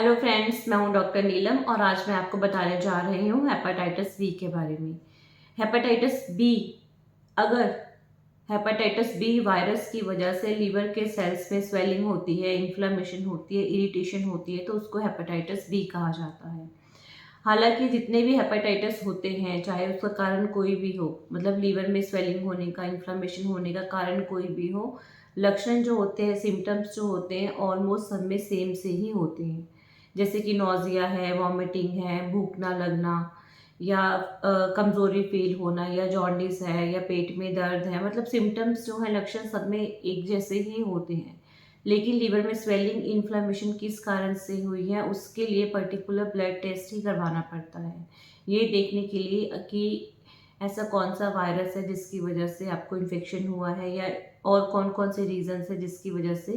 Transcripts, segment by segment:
Hello friends, मैं हूं doctor नीलम और आज मैं आपको बताने जा रही हूं हेपेटाइटिस बी के बारे में। हेपेटाइटिस बी, अगर हेपेटाइटिस बी वायरस की वजह से लीवर के सेल्स में स्वेलिंग होती है, इन्फ्लेमेशन होती है, इरिटेशन होती है, तो उसको हेपेटाइटिस बी कहा जाता है। हालांकि जितने भी हेपेटाइटिस होते हैं, चाहे उसका कारण कोई भी हो, मतलब लीवर में स्वेलिंग होने का, इन्फ्लेमेशन होने का कारण कोई भी हो, लक्षण जो होते हैं, सिम्टम्स जो होते हैं, ऑलमोस्ट सब में सेम से ही होते हैं। जैसे कि नोज़िया है, वॉमिटिंग है, भूख ना लगना, या कमज़ोरी फील होना, या जॉन्डिस है, या पेट में दर्द है, मतलब सिम्टम्स जो है, लक्षण सब में एक जैसे ही होते हैं। लेकिन लीवर में स्वेलिंग इन्फ्लेमेशन किस कारण से हुई है, उसके लिए पर्टिकुलर ब्लड टेस्ट ही करवाना पड़ता है, ये देखने के लिए कि ऐसा कौन सा वायरस है जिसकी वजह से आपको इन्फेक्शन हुआ है, या और कौन कौन से रीजन है जिसकी वजह से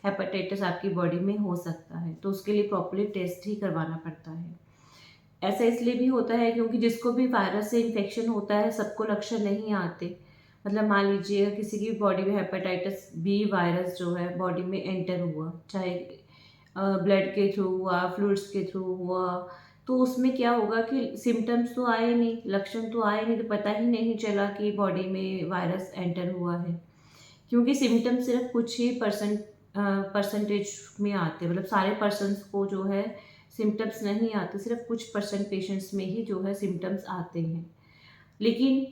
हेपेटाइटिस आपकी बॉडी में हो सकता है। तो उसके लिए प्रॉपरली टेस्ट ही करवाना पड़ता है। ऐसा इसलिए भी होता है क्योंकि जिसको भी वायरस से इन्फेक्शन होता है, सबको लक्षण नहीं आते। मतलब मान लीजिए किसी की बॉडी में हेपेटाइटिस बी वायरस जो है बॉडी में एंटर हुआ, चाहे ब्लड के थ्रू हुआ, फ्लूइड्स के थ्रू हुआ, तो उसमें क्या होगा कि सिम्टम्स तो आए नहीं, लक्षण तो आए नहीं, तो पता ही नहीं चला कि बॉडी में वायरस एंटर हुआ है। क्योंकि सिम्टम्स सिर्फ कुछ ही परसेंटेज में आते हैं, मतलब सारे पर्सन्स को जो है सिम्टम्स नहीं आते, सिर्फ कुछ परसेंट पेशेंट्स में ही जो है सिम्टम्स आते हैं। लेकिन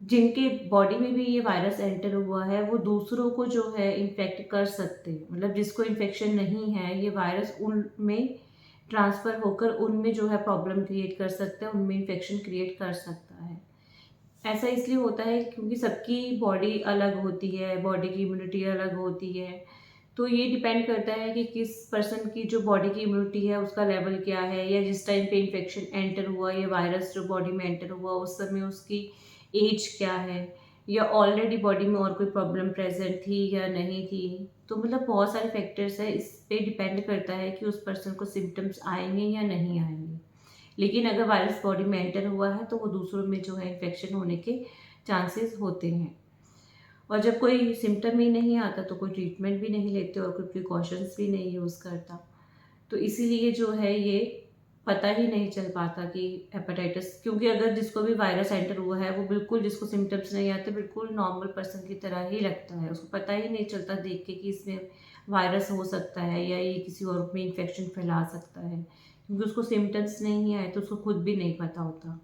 जिनके बॉडी में भी ये वायरस एंटर हुआ है, वो दूसरों को जो है इन्फेक्ट कर सकते हैं। मतलब जिसको इन्फेक्शन नहीं है, ये वायरस उनमें ट्रांसफ़र होकर उनमें जो है प्रॉब्लम क्रिएट कर सकता है, उनमें इन्फेक्शन क्रिएट कर सकता है। ऐसा इसलिए होता है क्योंकि सबकी बॉडी अलग होती है, बॉडी की इम्यूनिटी अलग होती है। तो ये डिपेंड करता है कि किस पर्सन की जो बॉडी की इम्यूनिटी है उसका लेवल क्या है, या जिस टाइम पे इन्फेक्शन एंटर हुआ, या वायरस जो बॉडी में एंटर हुआ उस समय उसकी एज क्या है, या ऑलरेडी बॉडी में और कोई प्रॉब्लम प्रेजेंट थी या नहीं थी। तो मतलब बहुत सारे फैक्टर्स है, इस पे डिपेंड करता है कि उस पर्सन को सिम्टम्स आएंगे या नहीं आएंगे। लेकिन अगर वायरस बॉडी में एंटर हुआ है तो वो दूसरों में जो है इन्फेक्शन होने के चांसेस होते हैं। और जब कोई सिम्टम ही नहीं आता तो कोई ट्रीटमेंट भी नहीं लेते और कोई प्रिकॉशंस भी नहीं यूज़ करता। तो इसीलिए जो है ये पता ही नहीं चल पाता कि हेपेटाइटिस, क्योंकि अगर जिसको भी वायरस एंटर हुआ है वो बिल्कुल, जिसको सिम्टम्स नहीं आते, बिल्कुल नॉर्मल पर्सन की तरह ही लगता है। उसको पता ही नहीं चलता देख के कि इसमें वायरस हो सकता है या ये किसी और में इन्फेक्शन फैला सकता है, क्योंकि उसको सिम्टम्स नहीं आए तो उसको खुद भी नहीं पता होता।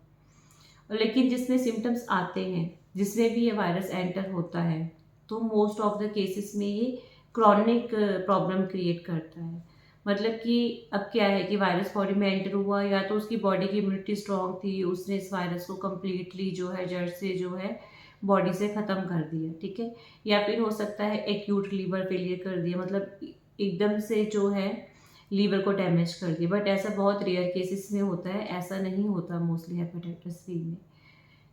लेकिन जिसमें सिम्टम्स आते हैं, जिसमें भी ये वायरस एंटर होता है, तो मोस्ट ऑफ द केसेस में ये क्रॉनिक प्रॉब्लम क्रिएट करता है। मतलब कि अब क्या है कि वायरस बॉडी में एंटर हुआ, या तो उसकी बॉडी की इम्यूनिटी स्ट्रांग थी, उसने इस वायरस को कम्प्लीटली जो है जड़ से जो है बॉडी से ख़त्म कर दिया, ठीक है। या फिर हो सकता है एक्यूट लीवर फेलियर कर दिया, मतलब एकदम से जो है लीवर को डैमेज कर दिया। बट ऐसा बहुत रेयर केसेस में होता है, ऐसा नहीं होता मोस्टली हेपेटाइटिस बी में,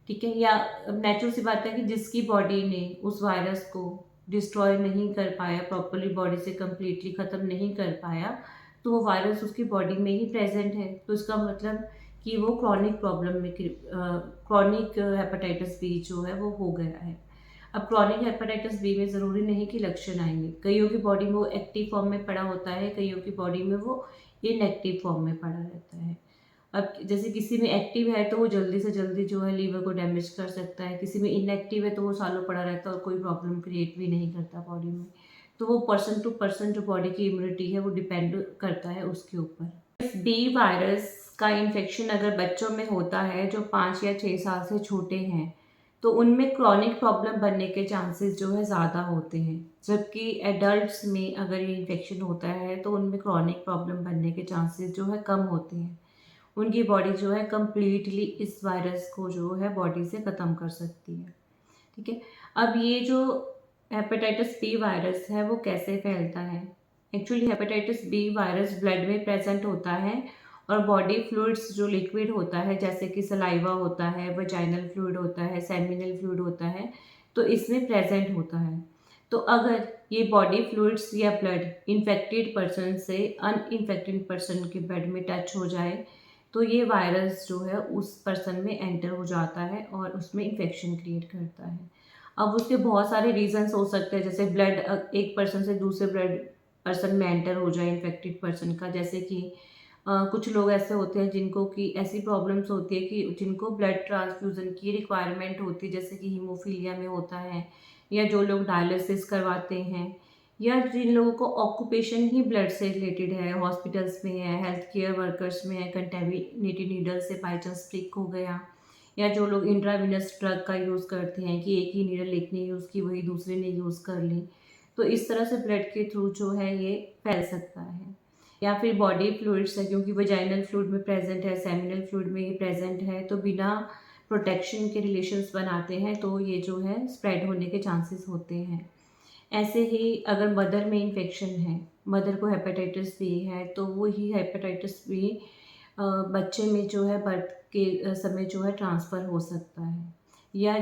ठीक है। या नेचुरल सी बात है कि जिसकी बॉडी ने उस वायरस को डिस्ट्रॉय नहीं कर पाया, प्रॉपरली बॉडी से कंप्लीटली ख़त्म नहीं कर पाया, तो वो वायरस उसकी बॉडी में ही प्रेजेंट है, तो इसका मतलब कि वो क्रॉनिक प्रॉब्लम में, क्रॉनिक हेपेटाइटिस बी जो है वो हो गया है। अब क्रॉनिक हेपेटाइटिस बी में ज़रूरी नहीं कि लक्षण आएंगे, कईयों की बॉडी में वो एक्टिव फॉर्म में पड़ा होता है, कईयों की बॉडी में वो इनएक्टिव फॉर्म में पड़ा रहता है। अब जैसे किसी में एक्टिव है तो वो जल्दी से जल्दी जो है लीवर को डैमेज कर सकता है, किसी में इनएक्टिव है तो वो सालों पड़ा रहता है और कोई प्रॉब्लम क्रिएट भी नहीं करता बॉडी में। तो वो पर्सन टू पर्सन जो बॉडी की इम्यूनिटी है वो डिपेंड करता है उसके ऊपर। इस बी वायरस का इन्फेक्शन अगर बच्चों में होता है जो 5 या 6 साल से छोटे हैं, तो उनमें क्रॉनिक प्रॉब्लम बनने के चांसेस जो है ज़्यादा होते हैं। जबकि एडल्ट्स में अगर ये इन्फेक्शन होता है तो उनमें क्रॉनिक प्रॉब्लम बनने के चांसेस जो है कम होते हैं। उनकी बॉडी जो है कंप्लीटली इस वायरस को जो है बॉडी से ख़त्म कर सकती है, ठीक है। अब ये जो हेपेटाइटिस बी वायरस है वो कैसे फैलता है? Actually hepatitis B virus blood में प्रेजेंट होता है, और बॉडी फ्लूइड्स जो लिक्विड होता है, जैसे कि सलाइवा होता है, वजाइनल फ्लूइड होता है, सेमिनल फ्लूइड होता है, तो इसमें प्रेजेंट होता है। तो अगर ये बॉडी फ्लूइड्स या ब्लड इन्फेक्टेड पर्सन से अनइन्फेक्टेड पर्सन के ब्लड में टच हो जाए, तो ये वायरस जो है उस पर्सन में एंटर हो जाता है और उसमें इन्फेक्शन क्रिएट करता है। अब उसके बहुत सारे रीजंस हो सकते हैं, जैसे ब्लड एक पर्सन से दूसरे ब्लड पर्सन में एंटर हो जाए इन्फेक्टेड पर्सन का, जैसे कि कुछ लोग ऐसे होते हैं जिनको कि ऐसी प्रॉब्लम्स होती है कि जिनको ब्लड ट्रांसफ्यूज़न की रिक्वायरमेंट होती है, जैसे कि हीमोफीलिया में होता है, या जो लोग डायलिसिस करवाते हैं, या जिन लोगों को ऑक्यूपेशन ही ब्लड से रिलेटेड है, हॉस्पिटल्स में है, हेल्थ केयर वर्कर्स में है, कंटेमिनेटेड नीडल से बाई चांस प्रिक हो गया, या जो लोग इंट्रावेनस ड्रग का यूज़ करते हैं कि एक ही नीडल एक ने यूज़ की वही दूसरे ने यूज़ कर ली, तो इस तरह से ब्लड के थ्रू जो है ये फैल सकता है। या फिर बॉडी फ्लूइड्स है, क्योंकि वजाइनल फ्लूइड में प्रेजेंट है, सेमिनल फ्लूइड में ये प्रेजेंट है, तो बिना प्रोटेक्शन के रिलेशंस बनाते हैं तो ये जो है स्प्रेड होने के चांसेस होते हैं। ऐसे ही अगर मदर में इन्फेक्शन है, मदर को हेपेटाइटिस बी है, तो वो ही हेपेटाइटिस बी बच्चे में जो है बर्थ के समय जो है ट्रांसफ़र हो सकता है। या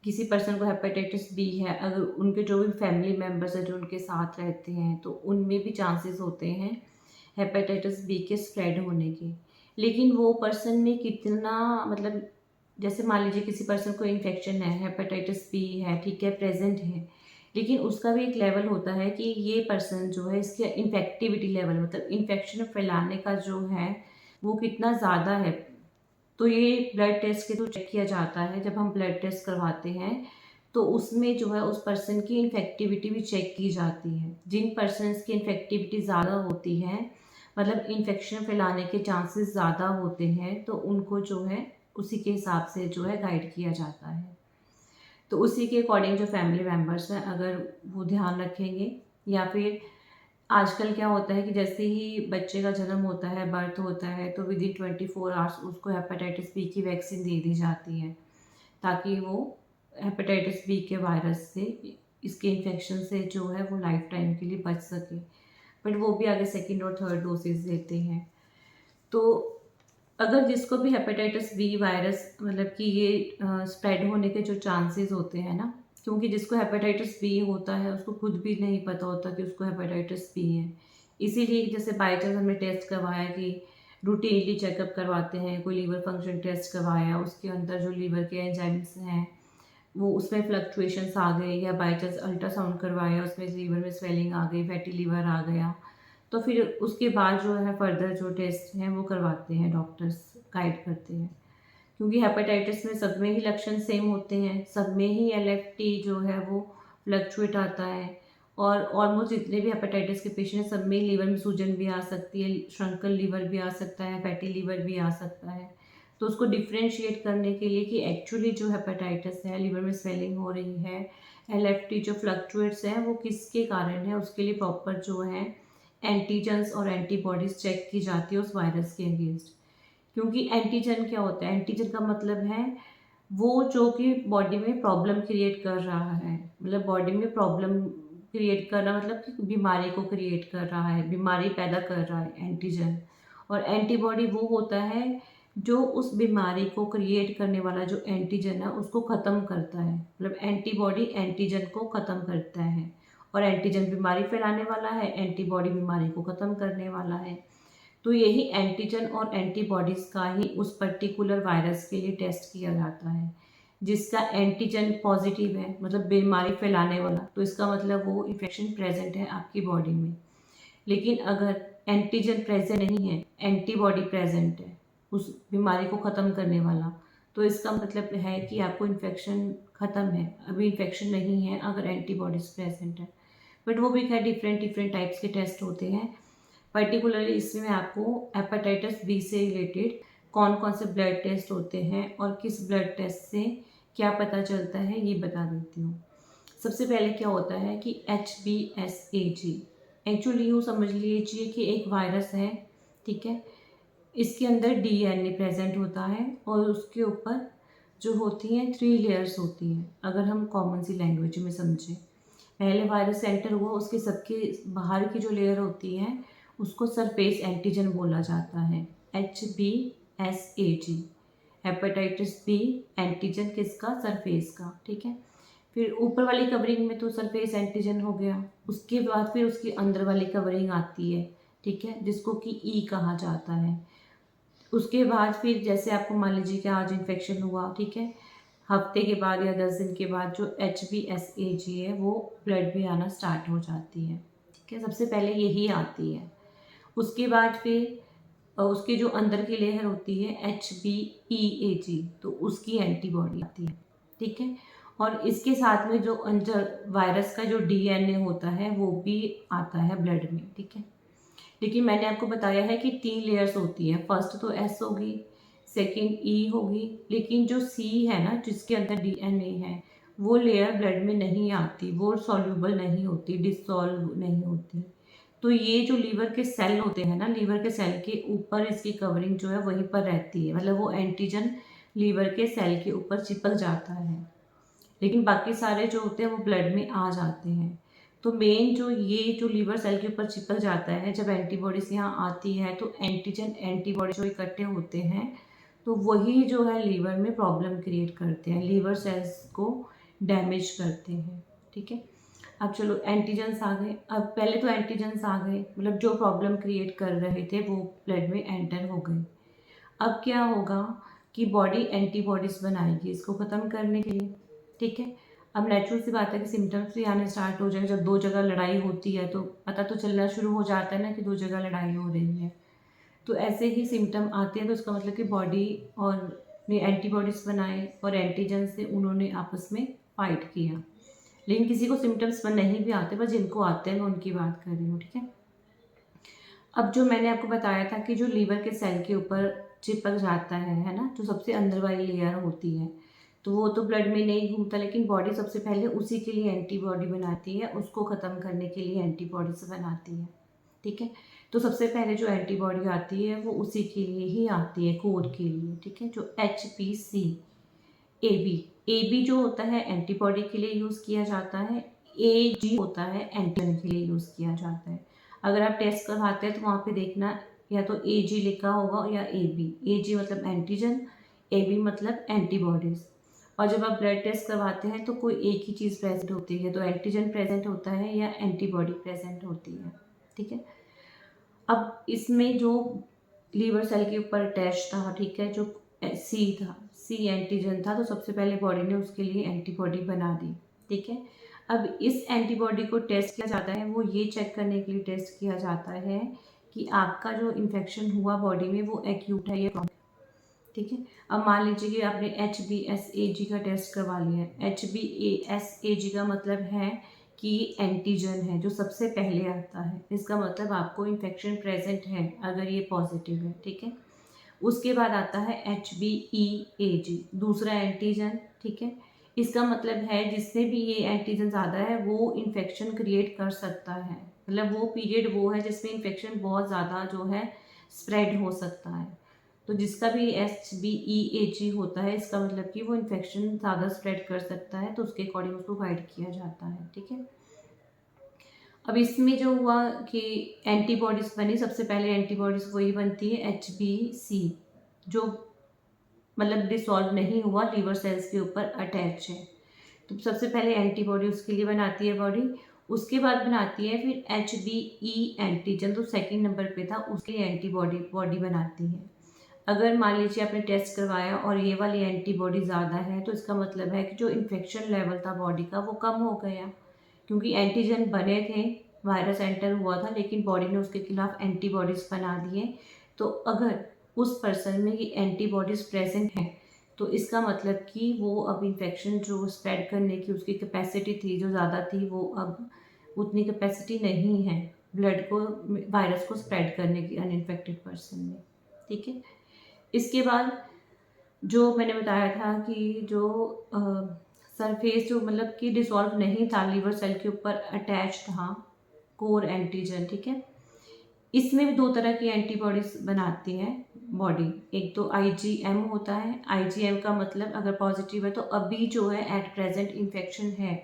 किसी पर्सन को हेपेटाइटिस बी है, अगर उनके जो भी फैमिली मेम्बर्स हैं जो उनके साथ रहते हैं, तो उनमें भी चांसेस होते हैं हेपेटाइटिस बी के स्प्रेड होने के। लेकिन वो पर्सन में कितना, मतलब जैसे मान लीजिए किसी पर्सन को इन्फेक्शन है, हेपेटाइटिस बी है, ठीक है, प्रेजेंट है, लेकिन उसका भी एक लेवल होता है कि ये पर्सन जो है इसके इन्फेक्टिविटी लेवल, मतलब इन्फेक्शन फैलाने का जो है वो कितना ज़्यादा है। तो ये ब्लड टेस्ट के थ्रू चेक किया जाता है। जब हम ब्लड टेस्ट करवाते हैं तो उसमें जो है उस पर्सन की इन्फेक्टिविटी भी चेक की जाती है। जिन पर्सन्स की इन्फेक्टिविटी ज़्यादा होती है, मतलब इन्फेक्शन फैलाने के चांसेस ज़्यादा होते हैं, तो उनको जो है उसी के हिसाब से जो है गाइड किया जाता है। तो उसी के अकॉर्डिंग जो फैमिली मेम्बर्स हैं अगर वो ध्यान रखेंगे, या फिर आजकल क्या होता है कि जैसे ही बच्चे का जन्म होता है, बर्थ होता है, तो विदिन 24 आवर्स उसको हेपेटाइटिस बी की वैक्सीन दे दी जाती है, ताकि वो हेपेटाइटिस बी के वायरस से, इसके इन्फेक्शन से जो है वो लाइफ टाइम के लिए बच सके। बट वो भी आगे सेकेंड और थर्ड डोसेज देते हैं। तो अगर जिसको भी हेपेटाइटिस बी वायरस, मतलब कि ये स्प्रेड होने के जो चांसेस होते हैं ना, क्योंकि जिसको हेपेटाइटिस बी होता है उसको खुद भी नहीं पता होता कि उसको हेपेटाइटिस बी है। इसीलिए जैसे बाई चांस हमने टेस्ट करवाया कि रूटीनली चेकअप करवाते हैं, कोई लीवर फंक्शन टेस्ट करवाया, उसके अंदर जो लीवर के एंजाइम्स हैं वो उसमें फ्लक्चुएशंस आ गए, या बाई चांस अल्ट्रासाउंड करवाया उसमें लीवर में स्वेलिंग आ गई, फैटी लीवर आ गया, तो फिर उसके बाद जो है फर्दर जो टेस्ट हैं वो करवाते हैं, डॉक्टर्स गाइड करते हैं। क्योंकि हेपेटाइटिस में सब में ही लक्षण सेम होते हैं, सब में ही LFT जो है वो फ्लक्चुएट आता है, और ऑलमोस्ट जितने भी हेपेटाइटिस के पेशेंट हैं सब में ही लीवर में सूजन भी आ सकती है, श्रंकल लीवर भी आ सकता है, फैटी लीवर भी आ सकता है। तो उसको डिफ्रेंशिएट करने के लिए कि एक्चुअली जो हेपेटाइटिस है, लीवर में स्वेलिंग हो रही है, LFT जो फ्लक्चुएट्स हैं वो किसके कारण है, उसके लिए प्रॉपर जो है एंटीजन्स और एंटीबॉडीज चेक की जाती है उस वायरस के अगेंस्ट। क्योंकि एंटीजन क्या होता है, एंटीजन का मतलब है वो जो कि बॉडी में प्रॉब्लम क्रिएट कर रहा है, मतलब बॉडी में प्रॉब्लम क्रिएट करना, मतलब कि बीमारी को क्रिएट कर रहा है, बीमारी पैदा कर रहा है एंटीजन। और एंटीबॉडी वो होता है जो उस बीमारी को क्रिएट करने वाला जो एंटीजन है उसको ख़त्म करता है, मतलब एंटीबॉडी एंटीजन को ख़त्म करता है। और एंटीजन बीमारी फैलाने वाला है, एंटीबॉडी बीमारी को ख़त्म करने वाला है। तो यही एंटीजन और एंटीबॉडीज़ का ही उस पर्टिकुलर वायरस के लिए टेस्ट किया जाता है। जिसका एंटीजन पॉजिटिव है, मतलब बीमारी फैलाने वाला, तो इसका मतलब वो इन्फेक्शन प्रेजेंट है आपकी बॉडी में। लेकिन अगर एंटीजन प्रेजेंट नहीं है, एंटीबॉडी प्रेजेंट है उस बीमारी को ख़त्म करने वाला, तो इसका मतलब है कि आपको इन्फेक्शन ख़त्म है, अभी इन्फेक्शन नहीं है अगर एंटीबॉडीज़ प्रेजेंट है। बट वो भी खैर डिफरेंट डिफरेंट टाइप्स के टेस्ट होते हैं। पर्टिकुलरली इसमें मैं आपको हेपेटाइटिस बी से रिलेटेड कौन कौन से ब्लड टेस्ट होते हैं और किस ब्लड टेस्ट से क्या पता चलता है ये बता देती हूँ। सबसे पहले क्या होता है कि HBsAg, एक्चुअली यूँ समझ लीजिए कि एक वायरस है, ठीक है, इसके अंदर DNA प्रेजेंट होता है और उसके ऊपर जो होती हैं 3 लेयर्स होती हैं। अगर हम कॉमन सी लैंग्वेज में समझें, पहले वायरस एंटर हुआ, उसके सबके बाहर की जो लेयर होती है उसको सरफेस एंटीजन बोला जाता है, HBsAg, हेपेटाइटिस बी एंटीजन किसका, सरफेस का, ठीक है। फिर ऊपर वाली कवरिंग में तो सरफेस एंटीजन हो गया, उसके बाद फिर उसकी अंदर वाली कवरिंग आती है, ठीक है, जिसको कि ई कहा जाता है। उसके बाद फिर जैसे आपको मान लीजिए कि आज इन्फेक्शन हुआ, ठीक है, हफ्ते के बाद या 10 दिन के बाद जो HBsAg है वो ब्लड में आना स्टार्ट हो जाती है, ठीक है, सबसे पहले यही आती है। उसके बाद फिर उसके जो अंदर की लेयर होती है HBeAg, तो उसकी एंटीबॉडी आती है, ठीक है। और इसके साथ में जो अंदर वायरस का जो DNA होता है वो भी आता है ब्लड में, ठीक है। लेकिन मैंने आपको बताया है कि 3 लेयर्स होती है, फर्स्ट तो S होगी, सेकंड E होगी, लेकिन जो C है ना, जिसके अंदर DNA है, वो लेयर ब्लड में नहीं आती, वो सॉल्यूबल नहीं होती, डिसॉल्व नहीं होती। तो ये जो लीवर के सेल होते हैं ना, लीवर के सेल के ऊपर इसकी कवरिंग जो है वहीं पर रहती है, मतलब वो एंटीजन लीवर के सेल के ऊपर चिपक जाता है, लेकिन बाकी सारे जो होते हैं वो ब्लड में आ जाते हैं। तो मेन जो ये जो लीवर सेल के ऊपर चिपक जाता है, जब एंटीबॉडीज यहाँ आती है तो एंटीजन एंटीबॉडी जो इकट्ठे होते हैं, तो वही जो है लीवर में प्रॉब्लम क्रिएट करते हैं, लीवर सेल्स को डैमेज करते हैं, ठीक है। अब चलो एंटीजन्स आ गए। अब पहले तो एंटीजन्स आ गए, मतलब जो प्रॉब्लम क्रिएट कर रहे थे वो ब्लड में एंटर हो गए। अब क्या होगा कि बॉडी एंटीबॉडीज बनाएगी इसको ख़त्म करने के लिए, ठीक है। अब नेचुरल सी बात है कि सिम्टम्स भी आने स्टार्ट हो जाए। जब 2 जगह लड़ाई होती है तो पता तो चलना शुरू हो जाता है ना कि 2 जगह लड़ाई हो रही है। तो ऐसे ही सिम्टम आते हैं, तो इसका मतलब कि बॉडी और ने एंटीबॉडीज बनाए और एंटीजन से उन्होंने आपस में फाइट किया। लेकिन किसी को सिम्टम्स नहीं भी आते, बस जिनको आते हैं मैं उनकी बात कर रही हूँ, ठीक है। अब जो मैंने आपको बताया था कि जो लीवर के सेल के ऊपर चिपक जाता है ना, जो सबसे अंदर वाली लेयर होती है, तो वो तो ब्लड में नहीं घूमता, लेकिन बॉडी सबसे पहले उसी के लिए एंटीबॉडी बनाती है, उसको ख़त्म करने के लिए एंटीबॉडीज बनाती है, ठीक है। तो सबसे पहले जो एंटीबॉडी आती है वो उसी के लिए ही आती है, कोड के लिए, ठीक है, जो AB जो होता है एंटीबॉडी के लिए यूज़ किया जाता है, AG होता है एंटीजन के लिए यूज़ किया जाता है। अगर आप टेस्ट करवाते हैं तो वहाँ पे देखना या तो AG लिखा होगा या AB। AG मतलब एंटीजन, AB मतलब एंटीबॉडीज़। और जब आप ब्लड टेस्ट करवाते हैं तो कोई एक ही चीज़ प्रेजेंट होती है, तो एंटीजन प्रेजेंट होता है या एंटीबॉडी प्रेजेंट होती है, ठीक है। अब इसमें जो लीवर सेल के ऊपर अटैच था, ठीक है, जो सी था, सी एंटीजन था, तो सबसे पहले बॉडी ने उसके लिए एंटीबॉडी बना दी, ठीक है। अब इस एंटीबॉडी को टेस्ट किया जाता है, वो ये चेक करने के लिए टेस्ट किया जाता है कि आपका जो इन्फेक्शन हुआ बॉडी में वो एक्यूट है या क्रॉनिक, ठीक है। अब मान लीजिए कि आपने HBsAg का टेस्ट करवा लिया है। HBsAg का मतलब है कि एंटीजन है जो सबसे पहले आता है, इसका मतलब आपको इन्फेक्शन प्रेजेंट है अगर ये पॉजिटिव है, ठीक है। उसके बाद आता है HBeAg, दूसरा एंटीजन, ठीक है। इसका मतलब है जिससे भी ये एंटीजन ज़्यादा है वो इन्फेक्शन क्रिएट कर सकता है, मतलब वो पीरियड वो है जिसमें इन्फेक्शन बहुत ज़्यादा जो है स्प्रेड हो सकता है। तो जिसका भी HBeAg होता है, इसका मतलब कि वो इन्फेक्शन ज़्यादा स्प्रेड कर सकता है, तो उसके अकॉर्डिंग उसको गाइड किया जाता है, ठीक है। अब इसमें जो हुआ कि एंटीबॉडीज़ बनी, सबसे पहले एंटीबॉडीज़ वही बनती है HBC, जो मतलब डिसॉल्व नहीं हुआ, लीवर सेल्स के ऊपर अटैच है। तो सबसे पहले एंटीबॉडी उसके लिए बनाती है बॉडी, उसके बाद बनाती है फिर HBe एंटीजन, तो सेकंड नंबर पे था, उसके लिए एंटीबॉडी बॉडी बनाती है। अगर मान लीजिए आपने टेस्ट करवाया और ये वाली एंटीबॉडी ज़्यादा है, तो इसका मतलब है कि जो इन्फेक्शन लेवल था बॉडी का वो कम हो गया, क्योंकि एंटीजन बने थे, वायरस एंटर हुआ था, लेकिन बॉडी ने उसके खिलाफ एंटीबॉडीज़ बना दिए। तो अगर उस पर्सन में ये एंटीबॉडीज़ प्रेजेंट हैं, तो इसका मतलब कि वो अब इन्फेक्शन जो स्प्रेड करने की उसकी कैपेसिटी थी जो ज़्यादा थी, वो अब उतनी कैपेसिटी नहीं है ब्लड को, वायरस को स्प्रेड करने की अनइन्फेक्टेड पर्सन में, ठीक है। इसके बाद जो मैंने बताया था कि जो सरफेस जो मतलब कि डिसॉल्व नहीं था, लीवर सेल के ऊपर अटैच था कोर एंटीजन, ठीक है। इसमें भी 2 तरह की एंटीबॉडीज बनाती है बॉडी, एक तो IgM होता है। IgM का मतलब अगर पॉजिटिव है तो अभी जो है एट प्रेजेंट इन्फेक्शन है।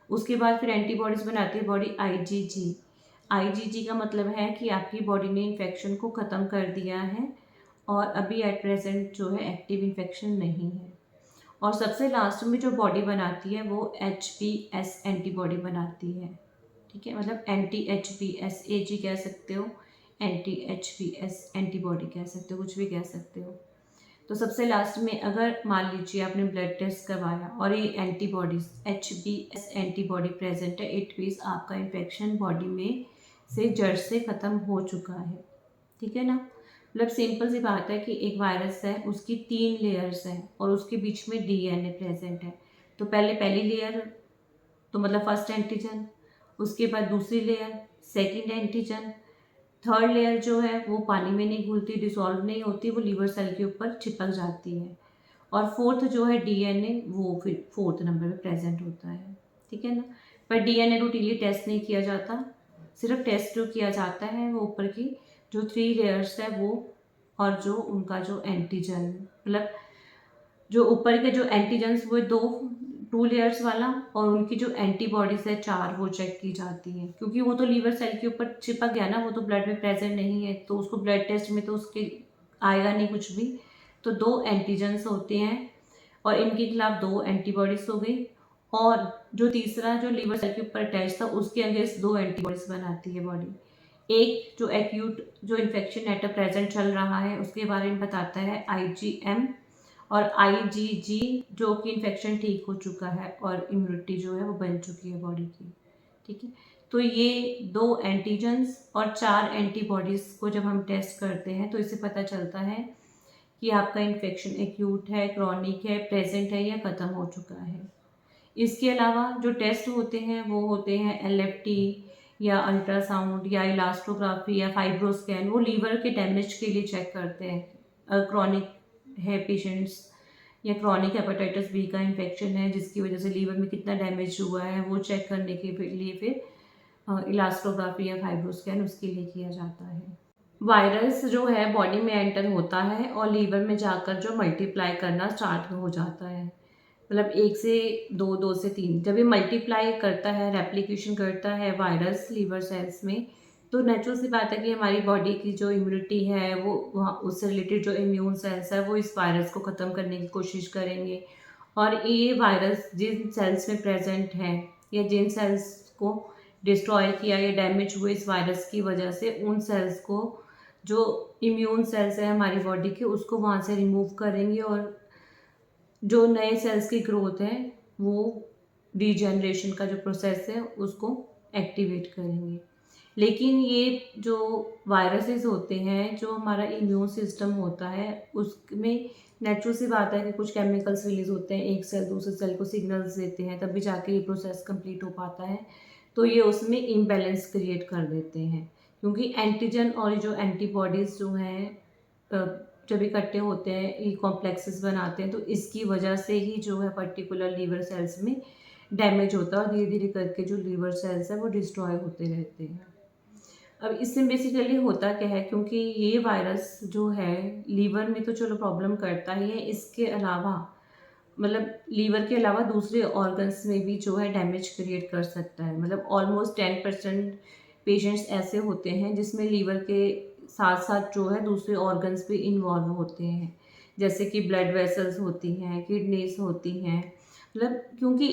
उसके बाद फिर एंटीबॉडीज बनाती है बॉडी IgG। IgG का मतलब है कि आपकी बॉडी ने इन्फेक्शन को ख़त्म कर दिया है और अभी एट प्रेजेंट जो है एक्टिव इन्फेक्शन नहीं है। और सबसे लास्ट में जो बॉडी बनाती है वो HBs एंटीबॉडी बनाती है, ठीक है, मतलब anti-HBsAg कह सकते हो, anti-HBs एंटीबॉडी कह सकते हो, कुछ भी कह सकते हो। तो सबसे लास्ट में अगर मान लीजिए आपने ब्लड टेस्ट करवाया और ये एंटीबॉडीज HBs एंटीबॉडी प्रेजेंट है, इट मीन्स आपका इन्फेक्शन बॉडी में से जड़ से ख़त्म हो चुका है, ठीक है ना। मतलब सिंपल सी बात है कि एक वायरस है, उसकी 3 लेयर्स हैं और उसके बीच में डीएनए प्रेजेंट है। तो पहले पहली लेयर, तो मतलब फर्स्ट एंटीजन, उसके बाद दूसरी layer, second antigen, third layer जो है वो पानी में नहीं घुलती, डिसॉल्व नहीं होती, वो लीवर सेल के ऊपर चिपक जाती है। और फोर्थ जो है डीएनए, वो फिर फोर्थ नंबर पे प्रेजेंट होता है, ठीक है ना। पर डीएनए रूटीनली टेस्ट नहीं किया जाता, सिर्फ टेस्ट जो किया जाता है वो ऊपर की जो 3 लेयर्स है वो, और जो उनका जो एंटीजन, मतलब जो ऊपर के जो एंटीजन्स वो 2 लेयर्स वाला, और उनकी जो एंटीबॉडीज है 4, वो चेक की जाती है। क्योंकि वो तो लीवर सेल के ऊपर चिपक गया ना, वो तो ब्लड में प्रेजेंट नहीं है, तो उसको ब्लड टेस्ट में तो उसके आएगा नहीं कुछ भी। तो 2 एंटीजन्स होते हैं और इनके खिलाफ 2 एंटीबॉडीज हो गई, और जो तीसरा जो लीवर सेल के ऊपर अटैच था उसके अगेंस्ट 2 एंटीबॉडीज बनाती है बॉडी। एक जो एक्यूट जो इन्फेक्शन एट प्रेजेंट चल रहा है उसके बारे में बताता है आईजीएम, और आईजीजी जो कि इन्फेक्शन ठीक हो चुका है और इम्यूनिटी जो है वो बन चुकी है बॉडी की, ठीक है। तो ये 2 एंटीजन्स और 4 एंटीबॉडीज़ को जब हम टेस्ट करते हैं तो इससे पता चलता है कि आपका इन्फेक्शन एक्यूट है, क्रॉनिक है, प्रेजेंट है या ख़त्म हो चुका है। इसके अलावा जो टेस्ट होते हैं वो होते हैं एलएफटी या अल्ट्रासाउंड या इलास्ट्रोग्राफी या फाइब्रोस्कैन, वो लीवर के डैमेज के लिए चेक करते हैं। क्रॉनिक है पेशेंट्स या क्रॉनिक हेपेटाइटिस बी का इन्फेक्शन है जिसकी वजह से लीवर में कितना डैमेज हुआ है, वो चेक करने के लिए फिर इलास्ट्रोग्राफी या फाइब्रोस्कैन उसके लिए किया जाता है। वायरस जो है बॉडी में एंटर होता है और लीवर में जाकर जो मल्टीप्लाई करना स्टार्ट हो जाता है, मतलब 1 से 2, 2 से 3, जब ये मल्टीप्लाई करता है, रेप्लिकेशन करता है वायरस लीवर सेल्स में, तो नेचुरल सी बात है कि हमारी बॉडी की जो इम्यूनिटी है वो वहाँ उससे रिलेटेड जो इम्यून सेल्स है वो इस वायरस को ख़त्म करने की कोशिश करेंगे। और ये वायरस जिन सेल्स में प्रेजेंट है या जिन सेल्स को डिस्ट्रॉय किया या डैमेज हुए इस वायरस की वजह से, उन सेल्स को जो इम्यून सेल्स है हमारी बॉडी के उसको वहाँ से रिमूव करेंगे और जो नए सेल्स की ग्रोथ है वो रीजनरेशन का जो प्रोसेस है उसको एक्टिवेट करेंगे। लेकिन ये जो वायरसेस होते हैं, जो हमारा इम्यून सिस्टम होता है उसमें नेचुरल सी बात है कि कुछ केमिकल्स रिलीज होते हैं, एक सेल दूसरे सेल को सिग्नल्स देते हैं, तभी जाके ये प्रोसेस कंप्लीट हो पाता है। तो ये उसमें इम्बैलेंस क्रिएट कर देते हैं, क्योंकि एंटीजन और जो एंटीबॉडीज़ जो हैं जब इकट्ठे होते हैं ये कॉम्प्लेक्सेस बनाते हैं, तो इसकी वजह से ही जो है पर्टिकुलर लीवर सेल्स में डैमेज होता है और धीरे धीरे करके जो लीवर सेल्स है वो डिस्ट्रॉय होते रहते हैं। अब इसमें बेसिकली होता क्या है, क्योंकि ये वायरस जो है लीवर में तो चलो प्रॉब्लम करता ही है, इसके अलावा मतलब लीवर के अलावा दूसरे ऑर्गन्स में भी जो है डैमेज क्रिएट कर सकता है। मतलब ऑलमोस्ट 10% पेशेंट्स ऐसे होते हैं जिसमें लीवर के साथ साथ जो है दूसरे ऑर्गन्स भी इन्वॉल्व होते हैं, जैसे कि ब्लड वेसल्स होती हैं, किडनीज होती हैं। मतलब क्योंकि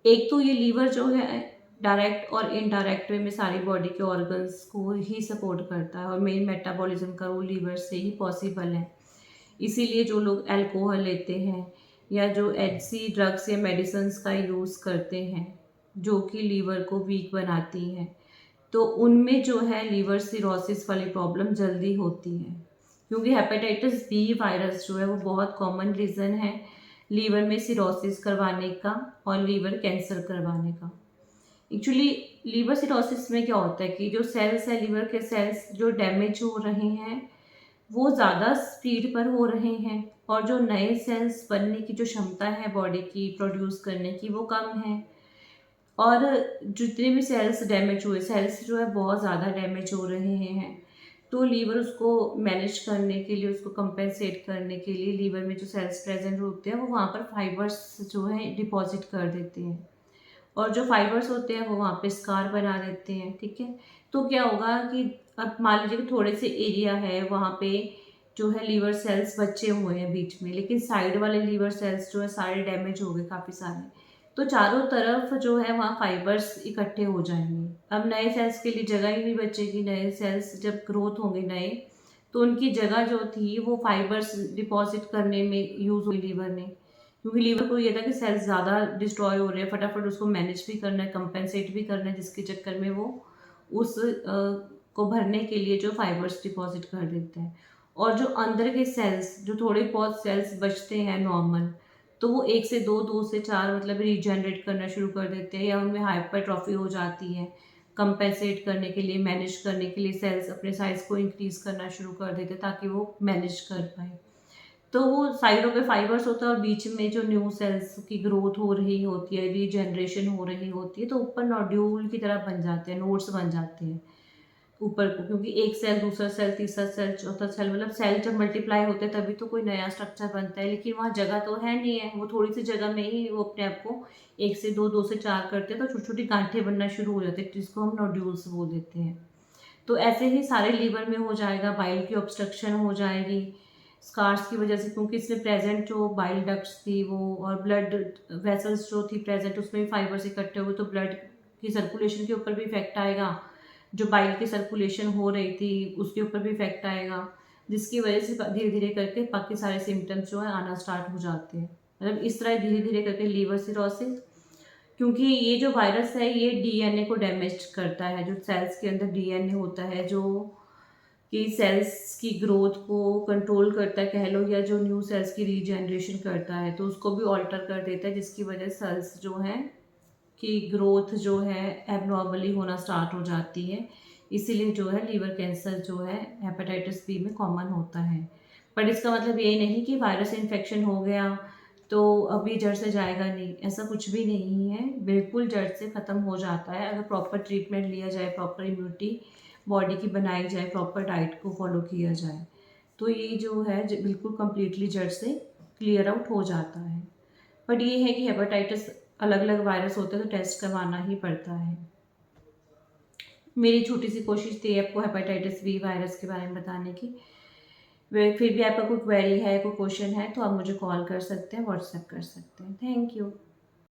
एक तो ये लीवर जो है डायरेक्ट और इनडायरेक्ट वे में सारी बॉडी के ऑर्गन्स को ही सपोर्ट करता है और मेन मेटाबॉलिज्म का वो लीवर से ही पॉसिबल है। इसीलिए जो लोग अल्कोहल लेते हैं या जो ऐसी ड्रग्स या मेडिसिन्स का यूज़ करते हैं जो कि लीवर को वीक बनाती हैं, तो उनमें जो है लीवर सिरोसिस वाली प्रॉब्लम जल्दी होती है। क्योंकि हेपेटाइटिस बी वायरस जो है वो बहुत कॉमन रीज़न है लीवर में सिरोसिस करवाने का और लीवर कैंसर करवाने का। एक्चुअली लीवर सिरोसिस में क्या होता है कि जो सेल्स है, लीवर के सेल्स जो डैमेज हो रहे हैं वो ज़्यादा स्पीड पर हो रहे हैं और जो नए सेल्स बनने की जो क्षमता है बॉडी की प्रोड्यूस करने की वो कम है। और जितने भी सेल्स डैमेज हुए, सेल्स जो है बहुत ज़्यादा डैमेज हो रहे हैं, तो लीवर उसको मैनेज करने के लिए, उसको कंपेंसेट करने के लिए लीवर में जो सेल्स प्रेजेंट होते हैं वो वहाँ पर फाइबर्स जो है डिपॉजिट कर देते हैं, और जो फाइबर्स होते हैं वो वहाँ पे स्कार बना देते हैं, ठीक है। तो क्या होगा कि अब मान लीजिए कि थोड़े से एरिया है वहाँ पे जो है लीवर सेल्स बचे हुए हैं बीच में, लेकिन साइड वाले लीवर सेल्स जो है सारे डैमेज हो गए काफ़ी सारे, तो चारों तरफ जो है वहाँ फाइबर्स इकट्ठे हो जाएंगे। अब नए सेल्स के लिए जगह ही नहीं बचेगी, नए सेल्स जब ग्रोथ होंगे नए, तो उनकी जगह जो थी वो फाइबर्स डिपॉजिट करने में यूज़ हुई लीवर ने, क्योंकि लीवर को ये था कि सेल्स ज़्यादा डिस्ट्रॉय हो रहे हैं, फटाफट उसको मैनेज भी करना है, कंपेंसेट भी करना है, जिसके चक्कर में वो उस को भरने के लिए जो फाइबर्स डिपॉजिट कर देते हैं। और जो अंदर के सेल्स, जो थोड़े बहुत सेल्स बचते हैं नॉर्मल, तो वो 1 से 2, 2 से 4 मतलब रीजनरेट करना शुरू कर देते हैं, या उनमें हाइपरट्रॉफी हो जाती है। कंपेंसेट करने के लिए, मैनेज करने के लिए सेल्स अपने साइज़ को इंक्रीज़ करना शुरू कर देते हैं ताकि वो मैनेज कर पाएँ। तो वो साइडों पे फाइबर्स होता है और बीच में जो न्यू सेल्स की ग्रोथ हो रही होती है, रीजनरेशन हो रही होती है, तो ऊपर नोड्यूल की तरह बन जाते हैं, नोड्स बन जाते हैं ऊपर को, क्योंकि एक सेल, दूसरा सेल, तीसरा सेल, चौथा सेल, मतलब सेल जब मल्टीप्लाई होते हैं तभी तो कोई नया स्ट्रक्चर बनता है, लेकिन वहाँ जगह तो है नहीं है, वो थोड़ी सी जगह में ही वो अपने आप को 1 से 2, 2 से 4 करते हैं, तो छोटी-छोटी गाँठें बनना शुरू हो जाती है, जिसको हम नोड्यूल्स बोल देते हैं। तो ऐसे ही सारे लीवर में हो जाएगा, बाइल की ऑब्स्ट्रक्शन हो जाएगी, स्कार्स की वजह से, क्योंकि इसमें प्रेज़ेंट जो बाइल डक्ट्स थी वो, और ब्लड वेसल्स जो थी प्रेज़ेंट, उसमें भी फाइबर्स इकट्ठे हुए, तो ब्लड की सर्कुलेशन के ऊपर भी इफ़ेक्ट आएगा। जो बाइल की सर्कुलेशन हो रही थी उसके ऊपर भी इफ़ेक्ट आएगा, जिसकी वजह से धीरे-धीरे करके बाकी सारे सिम्पटम्स जो है आना स्टार्ट हो जाते हैं। मतलब इस तरह धीरे-धीरे करके लीवर सिरोसिस, क्योंकि ये जो वायरस है ये डीएनए को डैमेज करता है, जो सेल्स के अंदर डीएनए होता है जो कि सेल्स की ग्रोथ को कंट्रोल करता है कह लो, या जो न्यू सेल्स की रीजनरेशन करता है तो उसको भी ऑल्टर कर देता है, जिसकी वजह से सेल्स जो हैं की ग्रोथ जो है एबनॉर्मली होना स्टार्ट हो जाती है। इसीलिए जो है लीवर कैंसर जो है हेपेटाइटिस बी में कॉमन होता है। बट इसका मतलब ये नहीं कि वायरस इन्फेक्शन हो गया तो अभी जड़ से जाएगा नहीं, ऐसा कुछ भी नहीं है। बिल्कुल जड़ से ख़त्म हो जाता है अगर प्रॉपर ट्रीटमेंट लिया जाए, प्रॉपर इम्यूनिटी बॉडी की बनाई जाए, प्रॉपर डाइट को फॉलो किया जाए। तो ये जो है बिल्कुल कंप्लीटली जड़ से क्लियर आउट हो जाता है। बट ये है कि हेपेटाइटिस अलग-अलग वायरस होते हैं तो टेस्ट करवाना ही पड़ता है। मेरी छोटी सी कोशिश थी आपको हेपेटाइटिस बी वायरस के बारे में बताने की। फिर भी आपका कोई क्वेरी है, कोई क्वेश्चन है तो आप मुझे कॉल कर सकते हैं, व्हाट्सएप कर सकते हैं। Thank you.